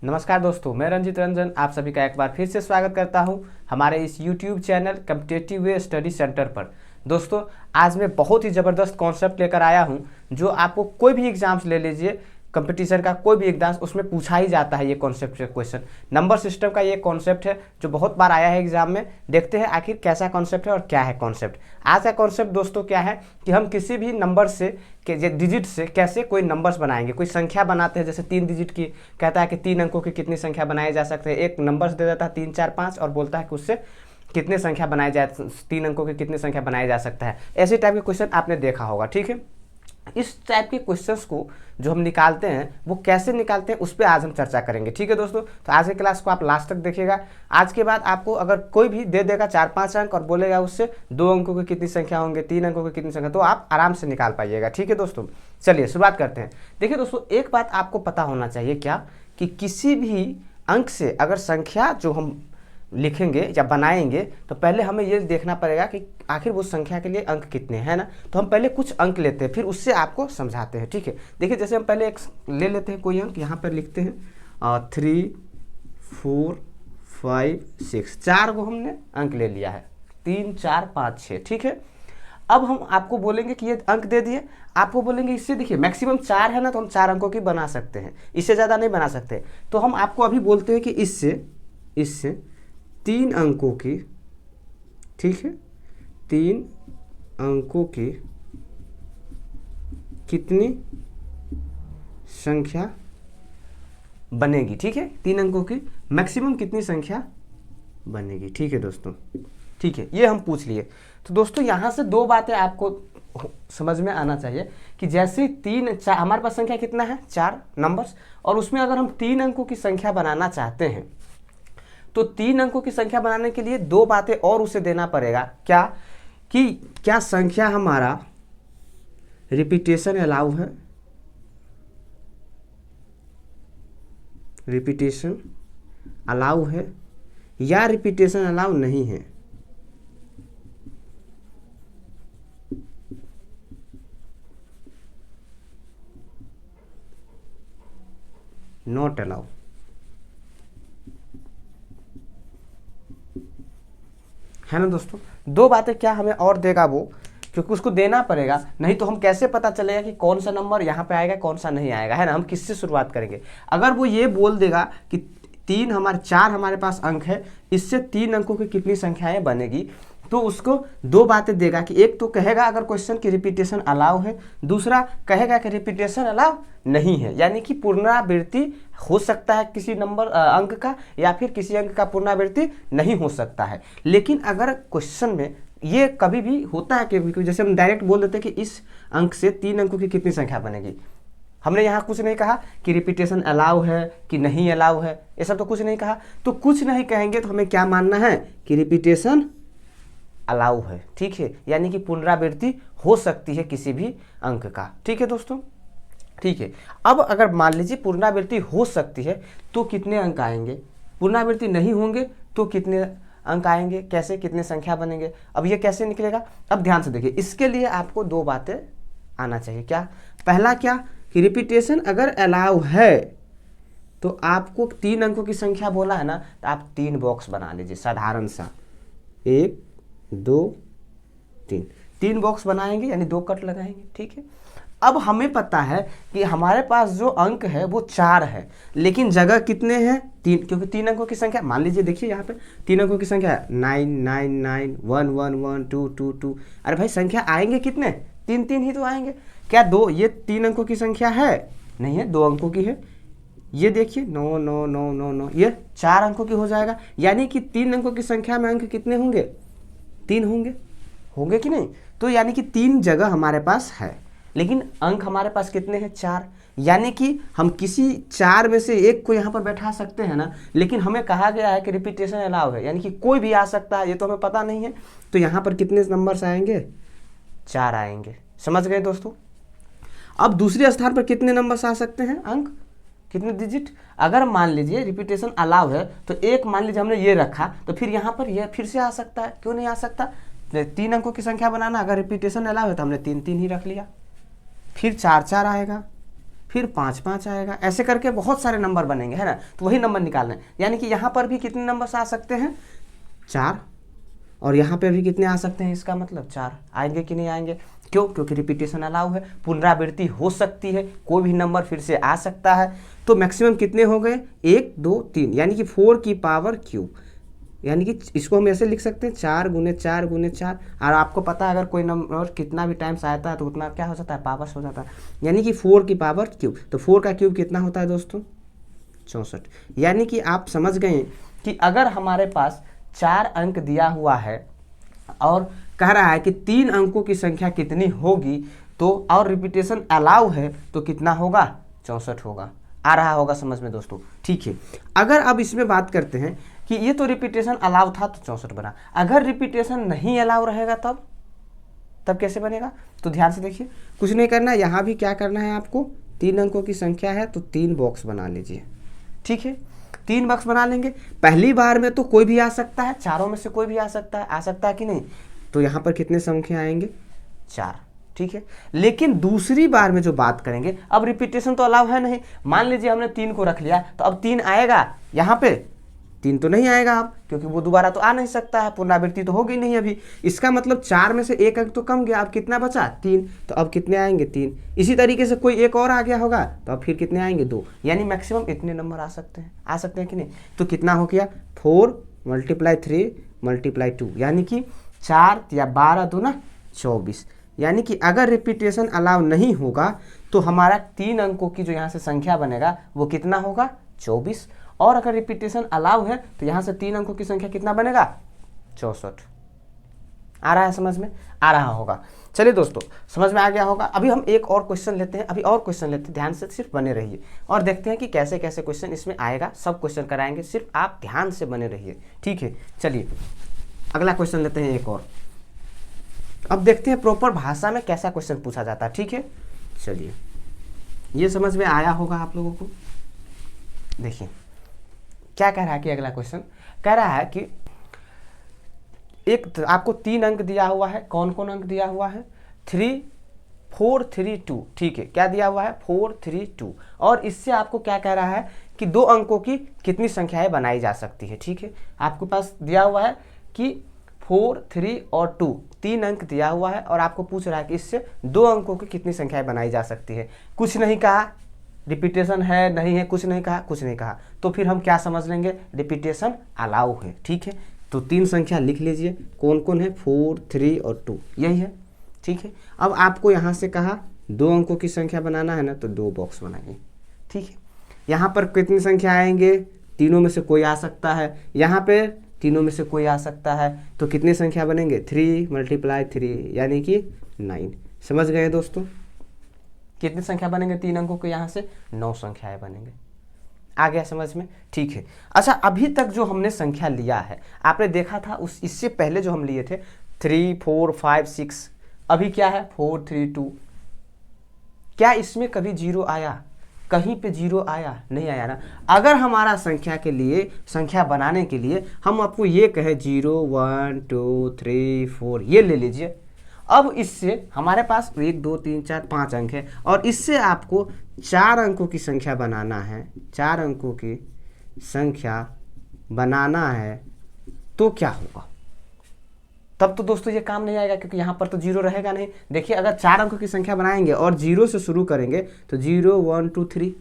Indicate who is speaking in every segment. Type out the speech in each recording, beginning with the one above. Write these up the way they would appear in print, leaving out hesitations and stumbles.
Speaker 1: नमस्कार दोस्तों, मैं रंजित रंजन आप सभी का एक बार फिर से स्वागत करता हूं हमारे इस YouTube channel competitive way study centre पर। दोस्तों, आज मैं बहुत ही ज़बरदस्त कॉन्सेप्ट लेकर आया हूं जो आपको कोई भी एग्जाम्स ले लीजिए, कंपटीशन का कोई भी एग्जाम, उसमें पूछा ही जाता है। ये कॉन्सेप्ट से क्वेश्चन नंबर सिस्टम का ये कॉन्सेप्ट है जो बहुत बार आया है एग्जाम में। देखते हैं आखिर कैसा कॉन्सेप्ट है और क्या है कॉन्सेप्ट। आज का कॉन्सेप्ट दोस्तों क्या है कि हम किसी भी नंबर से डिजिट से कैसे कोई नंबर्स बनाएंगे। कोई संख्या बनाते हैं, जैसे 3 डिजिट की, कहता है कि 3 अंकों की कितनी संख्या बनाई जा सकते हैं। एक नंबर्स दे देता है 3, 4, 5 और बोलता है कि उससे कितने संख्या बनाई जाए, 3 अंकों की कितनी संख्या बनाया जा सकता है। ऐसे टाइप के क्वेश्चन आपने देखा होगा, ठीक है। इस टाइप के क्वेश्चंस को जो हम निकालते हैं वो कैसे निकालते हैं उस पर आज हम चर्चा करेंगे, ठीक है दोस्तों। तो आज की क्लास को आप लास्ट तक देखिएगा। आज के बाद आपको अगर कोई भी दे देगा 4-5 अंक और बोलेगा उससे 2 अंकों की कितनी संख्या होंगे, 3 अंकों की कितनी संख्या, तो आप आराम से निकाल पाइएगा, ठीक है दोस्तों। चलिए शुरुआत करते हैं। देखिए दोस्तों, एक बात आपको पता होना चाहिए क्या कि किसी भी अंक से अगर संख्या जो हम लिखेंगे या बनाएंगे तो पहले हमें ये देखना पड़ेगा कि आखिर वो संख्या के लिए अंक कितने हैं ना। तो हम पहले कुछ अंक लेते हैं, फिर उससे आपको समझाते हैं, ठीक है। देखिए, जैसे हम पहले एक ले लेते हैं कोई अंक, यहाँ पर लिखते हैं 3, 4, 5, 6, 4 को हमने अंक ले लिया है, 3, 4, 5, 6, ठीक है। अब हम आपको बोलेंगे कि ये अंक दे दिए, आपको बोलेंगे इससे देखिए मैक्सिमम 4 है ना, तो हम 4 अंकों की बना सकते हैं, इससे ज़्यादा नहीं बना सकते। तो हम आपको अभी बोलते हैं कि इससे 3 अंकों की, ठीक है, 3 अंकों की कितनी संख्या बनेगी, ठीक है। 3 अंकों की मैक्सिमम कितनी संख्या बनेगी, ठीक है दोस्तों, ठीक है। ये हम पूछ लिए। तो दोस्तों यहाँ से 2 बातें आपको समझ में आना चाहिए कि जैसे 3, 4 हमारे पास संख्या कितना है, 4 नंबर्स, और उसमें अगर हम 3 अंकों की संख्या बनाना चाहते हैं तो 3 अंकों की संख्या बनाने के लिए 2 बातें और उसे देना पड़ेगा। क्या कि क्या संख्या हमारा रिपीटेशन अलाउ है, रिपीटेशन अलाउ है या रिपीटेशन अलाउ नहीं है। Not allow. है ना दोस्तों। 2 बातें क्या हमें और देगा वो, क्योंकि उसको देना पड़ेगा, नहीं तो हम कैसे पता चलेगा कि कौन सा नंबर यहाँ पे आएगा कौन सा नहीं आएगा, है ना। हम किससे शुरुआत करेंगे। अगर वो ये बोल देगा कि 4 हमारे पास अंक है, इससे 3 अंकों की कितनी संख्याएं बनेगी, तो उसको 2 बातें देगा कि एक तो कहेगा अगर क्वेश्चन की रिपीटेशन अलाउ है, दूसरा कहेगा कि रिपीटेशन अलाउ नहीं है, यानी कि पुनरावृत्ति हो सकता है किसी नंबर अंक का, या फिर किसी अंक का पुनरावृत्ति नहीं हो सकता है। लेकिन अगर क्वेश्चन में ये कभी भी होता है कि जैसे हम डायरेक्ट बोल देते हैं कि इस अंक से 3 अंकों की कितनी संख्या बनेगी, हमने यहाँ कुछ नहीं कहा कि रिपीटेशन अलाउ है कि नहीं अलाउ है, ये सब तो कुछ नहीं कहा। तो कुछ नहीं कहेंगे तो हमें क्या मानना है कि रिपीटेशन अलाउ है, ठीक है, यानी कि पुनरावृत्ति हो सकती है किसी भी अंक का, ठीक है दोस्तों, ठीक है। अब अगर मान लीजिए पुनरावृत्ति हो सकती है तो कितने अंक आएंगे, पुनरावृत्ति नहीं होंगे तो कितने अंक आएंगे, कैसे, कितने संख्या बनेंगे। अब ये कैसे निकलेगा, अब ध्यान से देखिए। इसके लिए आपको 2 बातें आना चाहिए। क्या, पहला क्या कि रिपीटेशन अगर अलाउ है तो आपको 3 अंकों की संख्या बोला है ना, तो आप 3 बॉक्स बना लीजिए साधारण सा, 1, 2, 3 बॉक्स बनाएंगे, यानी 2 कट लगाएंगे, ठीक है। अब हमें पता है कि हमारे पास जो अंक है वो 4 है, लेकिन जगह कितने हैं, 3, क्योंकि 3 अंकों की संख्या, मान लीजिए देखिए यहाँ पे 3 अंकों की संख्या है 9, 9, 9, 1, 1, 1, 2, 2, 2। अरे भाई संख्या आएंगे कितने, 3 ही तो आएंगे। क्या 2 ये 3 अंकों की संख्या है, नहीं है, 2 अंकों की है। ये देखिए 9, 9, 9, 9, 9, ये 4 अंकों की हो जाएगा, यानी कि 3 अंकों की संख्या में अंक कितने होंगे, 3 होंगे कि नहीं। तो यानी कि 3 जगह हमारे पास है, लेकिन अंक हमारे पास कितने हैं, 4, यानी कि हम किसी 4 में से एक को यहाँ पर बैठा सकते हैं ना। लेकिन हमें कहा गया है कि रिपीटेशन अलाउ है, यानी कि कोई भी आ सकता है, ये तो हमें पता नहीं है। तो यहाँ पर कितने नंबर्स आएंगे, 4 आएंगे, समझ गए दोस्तों। अब दूसरे स्थान पर कितने नंबर्स आ सकते हैं, अंक, कितने डिजिट। अगर मान लीजिए रिपीटेशन अलाउ है तो एक मान लीजिए हमने ये रखा, तो फिर यहाँ पर ये फिर से आ सकता है, क्यों नहीं आ सकता। 3 अंकों की संख्या बनाना, अगर रिपीटेशन अलाउ है तो हमने 3 ही रख लिया, फिर 4 आएगा, फिर 5 5 आएगा, ऐसे करके बहुत सारे नंबर बनेंगे, है ना। तो वही नंबर निकालना है, यानी कि यहाँ पर भी कितने नंबर आ सकते हैं, 4, और यहाँ पे भी कितने आ सकते हैं, इसका मतलब 4 आएंगे कि नहीं आएंगे। क्यों? क्योंकि रिपीटेशन अलाउ है, पुनरावृत्ति हो सकती है, कोई भी नंबर फिर से आ सकता है। तो मैक्सिमम कितने हो गए, 1 2 3, यानी कि 4 की पावर क्यूब, यानी कि इसको हम ऐसे लिख सकते हैं 4 गुने 4 गुने 4। और आपको पता है अगर कोई नंबर कितना भी टाइम्स आता है तो उतना क्या हो जाता है, पावर्स हो जाता है, यानी कि 4 की पावर क्यूब। तो 4 का क्यूब कितना होता है दोस्तों, 64। यानी कि आप समझ गए कि अगर हमारे पास 4 अंक दिया हुआ है और कह रहा है कि 3 अंकों की संख्या कितनी होगी, तो और रिपीटेशन अलाउ है तो कितना होगा, 64 होगा। आ रहा होगा समझ में दोस्तों, ठीक है। अगर अब इसमें बात करते हैं कि ये तो रिपीटेशन अलाउ था तो 64 बना, अगर रिपीटेशन नहीं अलाउ रहेगा तब कैसे बनेगा। तो ध्यान से देखिए, कुछ नहीं करना, यहाँ भी क्या करना है आपको, 3 अंकों की संख्या है तो 3 बॉक्स बना लीजिए, ठीक है। 3 बॉक्स बना लेंगे, पहली बार में तो कोई भी आ सकता है, चारों में से कोई भी आ सकता है कि नहीं। तो यहाँ पर कितने संख्या आएंगे, 4, ठीक है। लेकिन दूसरी बार में जो बात करेंगे, अब रिपीटेशन तो अलाउ है नहीं, मान लीजिए हमने 3 को रख लिया, तो अब 3 आएगा, यहाँ पे 3 तो नहीं आएगा अब, क्योंकि वो दोबारा तो आ नहीं सकता है, पुनरावृत्ति तो होगी नहीं अभी। इसका मतलब 4 में से 1 अंक तो कम गया, अब कितना बचा, 3, तो अब कितने आएंगे, 3। इसी तरीके से कोई एक और आ गया होगा तो अब फिर कितने आएंगे, 2, यानी मैक्सिमम इतने नंबर आ सकते हैं कि नहीं। तो कितना हो गया, 4 × 3 × 2, यानी कि 4 या 12 दूना 24। यानी कि अगर रिपीटेशन अलाउ नहीं होगा तो हमारा 3 अंकों की जो यहाँ से संख्या बनेगा वो कितना होगा, 24। और अगर रिपीटेशन अलाउ है तो यहाँ से 3 अंकों की संख्या कितना बनेगा, 64। आ रहा है समझ में, आ रहा होगा। चलिए दोस्तों, समझ में आ गया होगा। अभी हम एक और क्वेश्चन लेते हैं, ध्यान से सिर्फ बने रहिए और देखते हैं कि कैसे कैसे क्वेश्चन इसमें आएगा। सब क्वेश्चन कराएंगे, सिर्फ आप ध्यान से बने रहिए, ठीक है। चलिए अगला क्वेश्चन लेते हैं एक और। अब देखते हैं प्रॉपर भाषा में कैसा क्वेश्चन पूछा जाता है, ठीक है। चलिए, ये समझ में आया होगा आप लोगों को। देखिए क्या कह रहा है कि अगला क्वेश्चन कह रहा है कि एक आपको 3 अंक दिया हुआ है, कौन कौन अंक दिया हुआ है, 3 4 3 2, ठीक है। क्या दिया हुआ है, 4 3 2, और इससे आपको क्या कह रहा है कि 2 अंकों की कितनी संख्याएं बनाई जा सकती है, ठीक है। आपके पास दिया हुआ है कि 4 3 और 2, 3 अंक दिया हुआ है और आपको पूछ रहा है कि इससे 2 अंकों की कितनी संख्याएं बनाई जा सकती है। कुछ नहीं कहा रिपीटेशन है नहीं है, कुछ नहीं कहा, तो फिर हम क्या समझ लेंगे, रिपीटेशन अलाउ है, ठीक है। तो 3 संख्या लिख लीजिए, कौन कौन है, 4 3 और 2, यही है, ठीक है। अब आपको यहाँ से कहा 2 अंकों की संख्या बनाना है ना, तो 2 बॉक्स बनाइए, ठीक है। यहाँ पर कितनी संख्या आएंगे, तीनों में से कोई आ सकता है, यहाँ पे तीनों में से कोई आ सकता है, तो कितनी संख्या बनेंगे, 3 × 3, यानी कि 9। समझ गए दोस्तों, कितनी संख्या बनेंगे 3 अंकों के, यहाँ से 9 संख्याएं बनेंगे। आ गया समझ में, ठीक है। अच्छा, अभी तक जो हमने संख्या लिया है आपने देखा था, इससे पहले जो हम लिए थे 3 4 5 6, अभी क्या है 4 3 2। क्या इसमें कभी 0 आया, कहीं पे 0 आया, नहीं आया ना। अगर हमारा संख्या बनाने के लिए हम आपको ये कहे 0 1 2 3 4, ये ले लीजिए। अब इससे हमारे पास 1 2 3 4 5 अंक है और इससे आपको 4 अंकों की संख्या बनाना है, 4 अंकों की संख्या बनाना है, तो क्या होगा। तब तो दोस्तों ये काम नहीं आएगा, क्योंकि यहाँ पर तो 0 रहेगा नहीं। देखिए, अगर 4 अंकों की संख्या बनाएंगे और 0 से शुरू करेंगे तो 0 1 2 3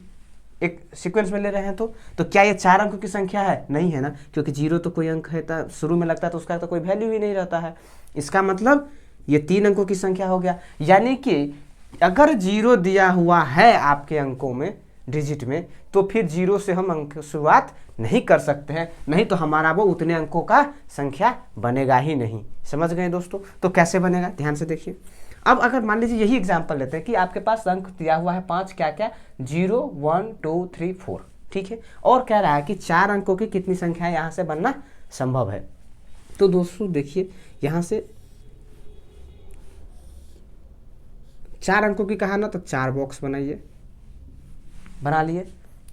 Speaker 1: एक सीक्वेंस में ले रहे हैं, तो क्या ये 4 अंकों की संख्या है, नहीं है ना, क्योंकि 0 तो कोई अंक है तो शुरू में लगता है तो उसका तो कोई वैल्यू ही नहीं रहता है। इसका मतलब ये 3 अंकों की संख्या हो गया। यानी कि अगर 0 दिया हुआ है आपके अंकों में, डिजिट में, तो फिर 0 से हम अंक शुरुआत नहीं कर सकते हैं, नहीं तो हमारा वो उतने अंकों का संख्या बनेगा ही नहीं। समझ गए दोस्तों, तो कैसे बनेगा, ध्यान से देखिए। अब अगर मान लीजिए यही एग्जांपल लेते हैं कि आपके पास अंक दिया हुआ है 5, क्या क्या, 0 1 2 3 4, ठीक है। और कह रहा है कि 4 अंकों की कितनी संख्या यहाँ से बनना संभव है। तो दोस्तों देखिए, यहाँ से 4 अंकों की कहा ना, तो 4 बॉक्स बनाइए, बना लिए,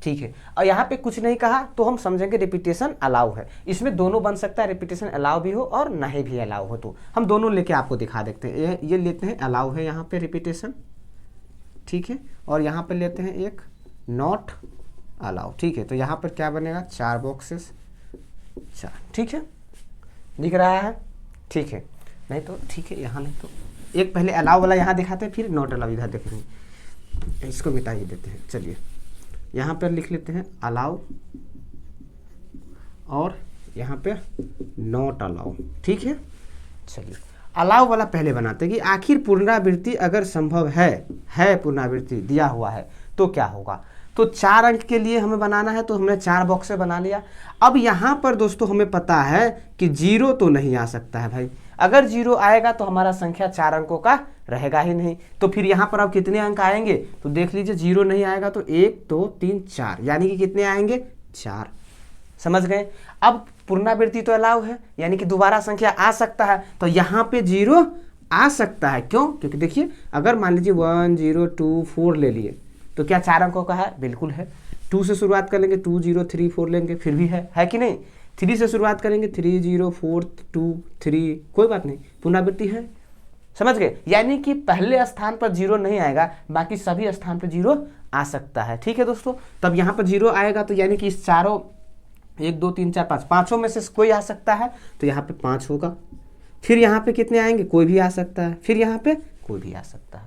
Speaker 1: ठीक है। और यहाँ पे कुछ नहीं कहा तो हम समझेंगे रिपीटेशन अलाउ है। इसमें दोनों बन सकता है, रिपीटेशन अलाउ भी हो और नहीं भी अलाउ हो, तो हम दोनों लेके आपको दिखा देते हैं। ये लेते हैं अलाउ है यहाँ पे रिपीटेशन, ठीक है, और यहाँ पर लेते हैं एक नॉट अलाउ, ठीक है। तो यहाँ पर क्या बनेगा, 4 बॉक्सेस 4, ठीक है, दिख रहा है, ठीक है। नहीं तो ठीक है, यहाँ नहीं तो एक पहले अलाउ वाला यहाँ दिखाते हैं, फिर नॉट अलाउ इधर देखेंगे। इसको मिटा ही देते हैं। चलिए यहाँ पर लिख लेते हैं अलाउ और यहाँ पे नॉट अलाउ, ठीक है। चलिए अलाउ वाला पहले बनाते हैं कि आखिर पुनरावृत्ति अगर संभव है पुनरावृत्ति दिया हुआ है तो क्या होगा। तो 4 अंक के लिए हमें बनाना है, तो हमने 4 बॉक्स बना लिया। अब यहाँ पर दोस्तों हमें पता है कि 0 तो नहीं आ सकता है भाई। अगर 0 आएगा तो हमारा संख्या 4 अंकों का रहेगा ही नहीं। तो फिर यहाँ पर अब कितने अंक आएंगे, तो देख लीजिए 0 नहीं आएगा तो 1 2 3 4, यानी कि कितने आएंगे, 4। समझ गए। अब पुनरावृत्ति तो अलाउ है, यानी कि दोबारा संख्या आ सकता है, तो यहाँ पे 0 आ सकता है। क्यों, क्योंकि देखिए अगर मान लीजिए 1 0 2 4 ले लिए तो क्या 4 अंकों का है, बिल्कुल है। 2 से शुरुआत कर लेंगे, 2 0 3 4 लेंगे, फिर भी है कि नहीं। 3 से शुरुआत करेंगे, 3 0 4 2 3, कोई बात नहीं, पुनरावृत्ति है। समझ गए, यानी कि पहले स्थान पर 0 नहीं आएगा, बाकी सभी स्थान पर 0 आ सकता है, ठीक है दोस्तों। तब यहाँ पर 0 आएगा तो यानी कि इस चारों 1 2 3 4 5 पाँचों में से कोई आ सकता है, तो यहाँ पे 5 होगा। फिर यहाँ पे कितने आएंगे, कोई भी आ सकता है, फिर यहाँ पे कोई भी आ सकता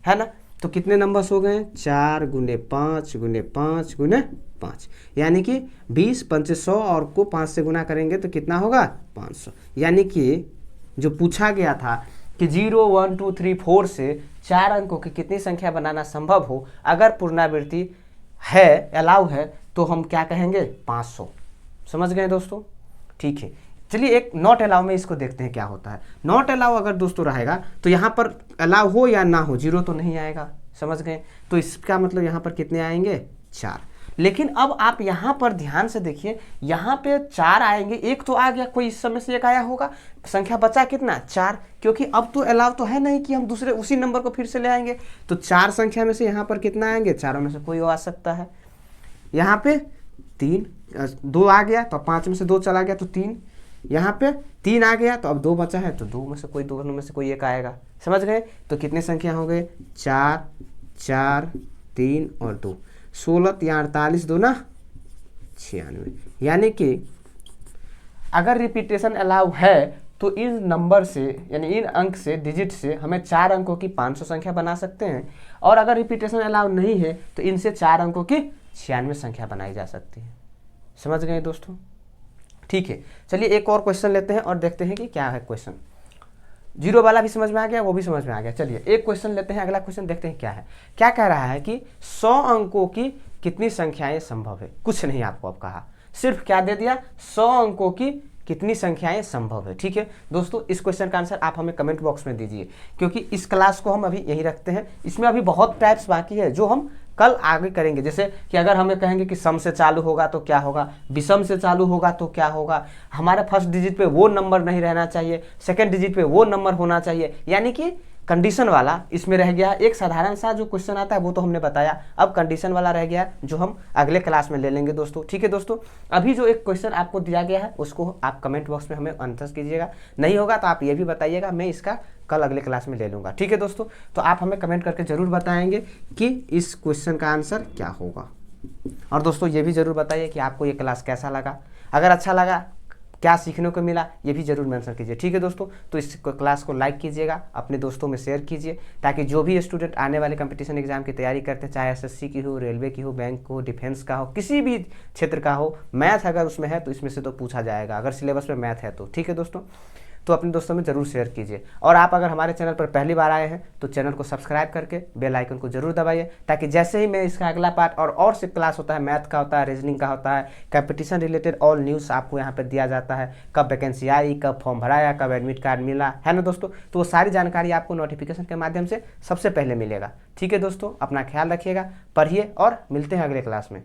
Speaker 1: है ना। तो कितने नंबर्स हो गए, 4 × 5 × 5 × 5, यानी कि 20 5 100 और को 5 से गुना करेंगे तो कितना होगा, 500। यानी कि जो पूछा गया था कि 0 1 2 3 4 से 4 अंकों की कितनी संख्या बनाना संभव हो अगर पुनरावृत्ति है, अलाउ है, तो हम क्या कहेंगे, 500। समझ गए दोस्तों, ठीक है। चलिए एक नॉट अलाउ में इसको देखते हैं क्या होता है। नॉट अलाउ अगर दोस्तों रहेगा तो यहाँ पर अलाउ हो या ना हो 0 तो नहीं आएगा। समझ गए, तो इसका मतलब यहाँ पर कितने आएंगे, 4। लेकिन अब आप यहाँ पर ध्यान से देखिए, यहाँ पे 4 आएंगे, एक तो आ गया, कोई इस समय से एक आया होगा, संख्या बचा कितना, 4, क्योंकि अब तो अलाउ तो है नहीं कि हम दूसरे उसी नंबर को फिर से ले आएंगे। तो 4 संख्या में से यहाँ पर कितना आएंगे, चारों में से कोई आ सकता है। यहाँ पे 3 2 आ गया तो 5 में से 2 चला गया तो 3, यहाँ पे 3 आ गया तो अब 2 बचा है तो 2 में से कोई, दोनों में से कोई एक आएगा। समझ गए, तो कितने संख्या हो गए, 4 4 3 और 2, 16 या 48 2 ना 96। यानी कि अगर रिपीटेशन अलाउ है तो इन नंबर से, यानी इन अंक से, डिजिट से हमें 4 अंकों की 500 संख्या बना सकते हैं। और अगर रिपीटेशन अलाउ नहीं है तो इनसे 4 अंकों की 96 संख्या बनाई जा सकती है। समझ गए दोस्तों, ठीक है। चलिए एक और क्वेश्चन लेते हैं और देखते हैं कि क्या है क्वेश्चन। 0 वाला भी समझ में आ गया, वो भी समझ में आ गया। चलिए एक क्वेश्चन लेते हैं, अगला क्वेश्चन देखते हैं क्या है। क्या कह रहा है कि 100 अंकों की कितनी संख्याएं संभव है। कुछ नहीं आपको अब कहा, सिर्फ क्या दे दिया, 100 अंकों की कितनी संख्याएं संभव है। ठीक है दोस्तों, इस क्वेश्चन का आंसर आप हमें कमेंट बॉक्स में दीजिए, क्योंकि इस क्लास को हम अभी यहीं रखते हैं। इसमें अभी बहुत टाइप्स बाकी है जो हम कल आगे करेंगे। जैसे कि अगर हमें कहेंगे कि सम से चालू होगा तो क्या होगा, विषम से चालू होगा तो क्या होगा, हमारे फर्स्ट डिजिट पे वो नंबर नहीं रहना चाहिए, सेकंड डिजिट पे वो नंबर होना चाहिए, यानी कि कंडीशन वाला इसमें रह गया। एक साधारण सा जो क्वेश्चन आता है वो तो हमने बताया, अब कंडीशन वाला रह गया जो हम अगले क्लास में ले लेंगे दोस्तों। ठीक है दोस्तों, अभी जो एक क्वेश्चन आपको दिया गया है उसको आप कमेंट बॉक्स में हमें आंसर कीजिएगा, नहीं होगा तो आप ये भी बताइएगा, मैं इसका कल अगले क्लास में ले लूँगा। ठीक है दोस्तों, तो आप हमें कमेंट करके ज़रूर बताएंगे कि इस क्वेश्चन का आंसर क्या होगा। और दोस्तों ये भी ज़रूर बताइए कि आपको ये क्लास कैसा लगा, अगर अच्छा लगा, क्या सीखने को मिला, ये भी जरूर मेंशन कीजिए। ठीक है दोस्तों, तो इस क्लास को लाइक कीजिएगा, अपने दोस्तों में शेयर कीजिए, ताकि जो भी स्टूडेंट आने वाले कंपटीशन एग्जाम की तैयारी करते हैं, चाहे एसएससी की हो, रेलवे की हो, बैंक हो, डिफेंस का हो, किसी भी क्षेत्र का हो, मैथ अगर उसमें है तो इसमें से तो पूछा जाएगा, अगर सिलेबस में मैथ है तो। ठीक है दोस्तों, तो अपने दोस्तों में जरूर शेयर कीजिए। और आप अगर हमारे चैनल पर पहली बार आए हैं तो चैनल को सब्सक्राइब करके बेल आइकन को जरूर दबाइए, ताकि जैसे ही मैं इसका अगला पार्ट और से क्लास होता है, मैथ का होता है, रीजनिंग का होता है, कंपटीशन रिलेटेड ऑल न्यूज़ आपको यहाँ पर दिया जाता है, कब वैकेंसी आई, कब फॉर्म भराया, कब एडमिट कार्ड मिला, है ना दोस्तों। तो वो सारी जानकारी आपको नोटिफिकेशन के माध्यम से सबसे पहले मिलेगा। ठीक है दोस्तों, अपना ख्याल रखिएगा, पढ़िए और मिलते हैं अगले क्लास में।